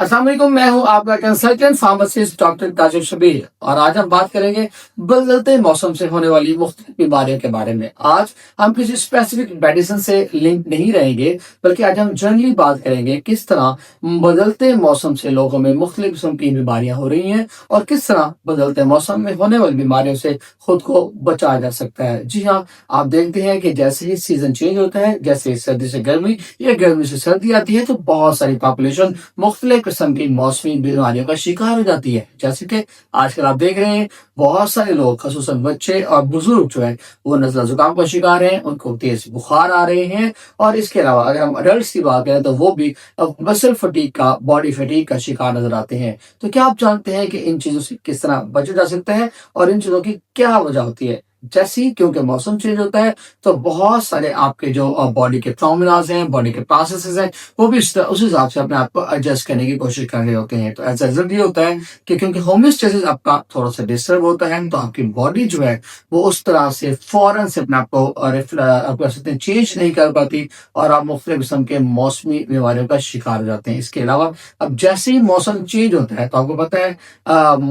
अस्सलाम वालेकुम, मैं हूं आपका कंसल्टेंट फार्मासिस्ट डॉक्टर ताजिर शबीर और आज हम बात करेंगे बदलते मौसम से होने वाली मुख्तलिफ बीमारियों के बारे में। आज हम किसी स्पेसिफिक मेडिसिन से लिंक नहीं रहेंगे, बल्कि आज हम जनरली बात करेंगे किस तरह बदलते मौसम से लोगों में मुख्तलिफ किस्म की बीमारियां हो रही हैं और किस तरह बदलते मौसम में होने वाली बीमारियों से खुद को बचाया जा सकता है। जी हाँ, आप देखते हैं कि जैसे ही सीजन चेंज होता है, जैसे ही सर्दी से गर्मी या गर्मी से सर्दी आती है, तो बहुत सारी पॉपुलेशन मुख्तलिफ किस्म की मौसमी बीमारियों का शिकार हो जाती है। जैसे कि आजकल आप देख रहे हैं बहुत सारे लोग, खसूसन बच्चे और बुजुर्ग जो है वो नज़ला जुकाम का शिकार हैं, उनको तेज बुखार आ रहे हैं। और इसके अलावा अगर हम अडल्ट की बात करें तो वो भी मसल फटीग का, बॉडी फटीग का शिकार नजर आते हैं। तो क्या आप जानते हैं कि इन चीजों से किस तरह बचा जा सकता है और इन चीजों की क्या वजह होती है? जैसे ही क्योंकि मौसम चेंज होता है तो बहुत सारे आपके जो बॉडी के फिनोमेनाज हैं, बॉडी के प्रोसेसेस हैं, वो भी उस हिसाब से अपने आप को एडजस्ट करने की कोशिश कर रहे होते हैं। तो ऐसा रिजल्ट ये होता है कि क्योंकि होम्योस्टेसिस आपका थोड़ा सा डिस्टर्ब होता है, तो आपकी बॉडी जो है वो उस तरह से फौरन से अपने आप को आप कह सकते हैं चेंज नहीं कर पाती और आप मुख्तलिफ किस्म के मौसमी बीमारियों का शिकार हो जाते हैं। इसके अलावा अब जैसे ही मौसम चेंज होता है तो आपको पता है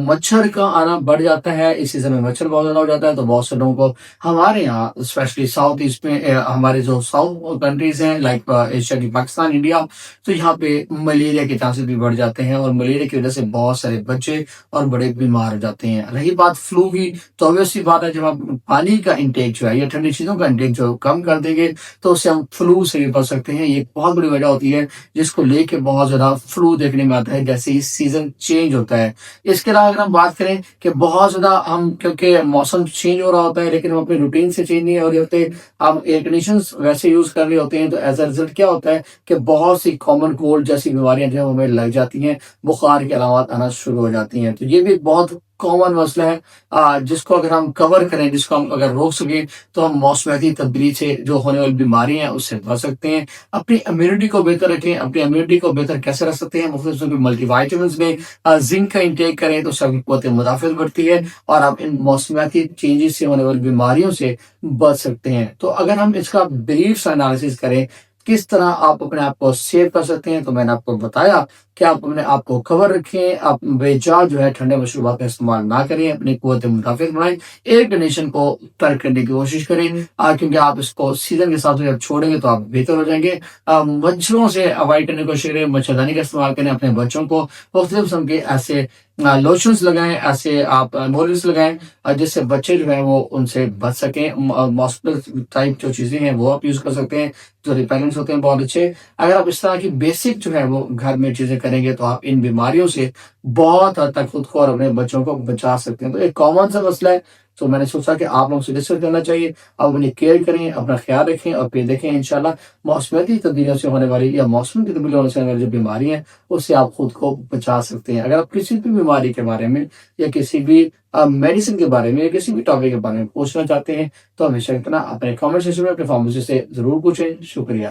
मच्छर का आना बढ़ जाता है। इस सीजन में मच्छर बहुत ज्यादा हो जाता है, तो बहुत से लोगों को हमारे यहाँ स्पेशली साउथ ईस्ट में हमारे जो साउथ कंट्रीज हैं लाइक एशिया की, पाकिस्तान, इंडिया, तो यहाँ पे मलेरिया के चांसेस भी बढ़ जाते हैं और मलेरिया की वजह से बहुत सारे बच्चे और बड़े बीमार हो जाते हैं। रही बात फ्लू की, तो ऑब्वियसली बात है जब आप पानी का इंटेक जो है या ठंडी चीजों का इंटेक जो कम कर देंगे तो उससे हम फ्लू से भी बच सकते हैं। ये एक बहुत बड़ी वजह होती है जिसको लेके बहुत ज्यादा फ्लू देखने में आता है जैसे ही सीजन चेंज होता है। इसके अलावा अगर हम बात करें कि बहुत ज्यादा हम, क्योंकि मौसम चेंज हो रहा होता है लेकिन हम अपने रूटीन से चेंज नहीं हो रहे होते, हम एयर कंडीशन वैसे यूज कर रहे होते हैं, तो एज अ रिजल्ट क्या होता है कि बहुत सी कॉमन कोल्ड जैसी बीमारियां जो हमें लग जाती हैं, बुखार के अलामत आना शुरू हो जाती हैं। तो ये भी बहुत कॉमन मसला है जिसको अगर हम कवर करें, जिसको हम अगर रोक सकें, तो हम मौसमियाती तब्दीली से जो होने वाली बीमारियां हैं उससे बच सकते हैं। अपनी इम्यूनिटी को बेहतर रखें। अपनी इम्यूनिटी को बेहतर कैसे रख सकते हैं? मुख्तलिफ मल्टीवाइटामिन में जिंक का इंटेक करें तो सबकी कुव्वत मुदाफियत बढ़ती है और आप इन मौसमियाती चेंजेस से होने वाली बीमारियों से बच सकते हैं। तो अगर हम इसका ब्रीफ एनालिसिस करें किस तरह आप अपने आप को सेव कर सकते हैं, तो मैंने आपको बताया कि आप अपने आप को कवर रखें, आप बेजा जो है ठंडे मशरूबात का इस्तेमाल ना करें, अपनी कुव्वत मुदाफियत बढ़ाएं, एयर कंडीशन को तर्क करने की कोशिश करें क्योंकि आप इसको सीजन के साथ जब छोड़ेंगे तो आप बेहतर हो जाएंगे। मच्छरों से अवॉइड करने की कोशिश करें, मच्छरदानी का इस्तेमाल करें, अपने बच्चों को मुख्तलिफ किस्म के ऐसे लोशंस लगाएं, ऐसे आप मोरिस लगाएं जिससे बच्चे जो है वो उनसे बच सकें। मॉस्किटो टाइप जो चीजें हैं वो आप यूज कर सकते हैं, जो रिपेलेंट्स होते हैं बहुत अच्छे। अगर आप इस तरह की बेसिक जो है वो घर में चीजें करेंगे तो आप इन बीमारियों से बहुत हद तक खुद को और अपने बच्चों को बचा सकते हैं। तो एक कॉमन सा मसला है, तो मैंने सोचा कि आप लोगों से डिस्कस करना चाहिए। आप अपनी केयर करें, अपना ख्याल रखें और फिर देखें इंशाल्लाह मौसमियाती तब्दीलियों से होने वाली या मौसम की तब्दीली होने से होने वाली जो बीमारी है उससे आप खुद को बचा सकते हैं। अगर आप किसी भी बीमारी के बारे में या किसी भी मेडिसिन के बारे में या किसी भी टॉपिक के बारे में पूछना चाहते हैं तो हमेशा इतना अपने कमेंट सेक्शन में अपने फार्मेसी से जरूर पूछें। शुक्रिया।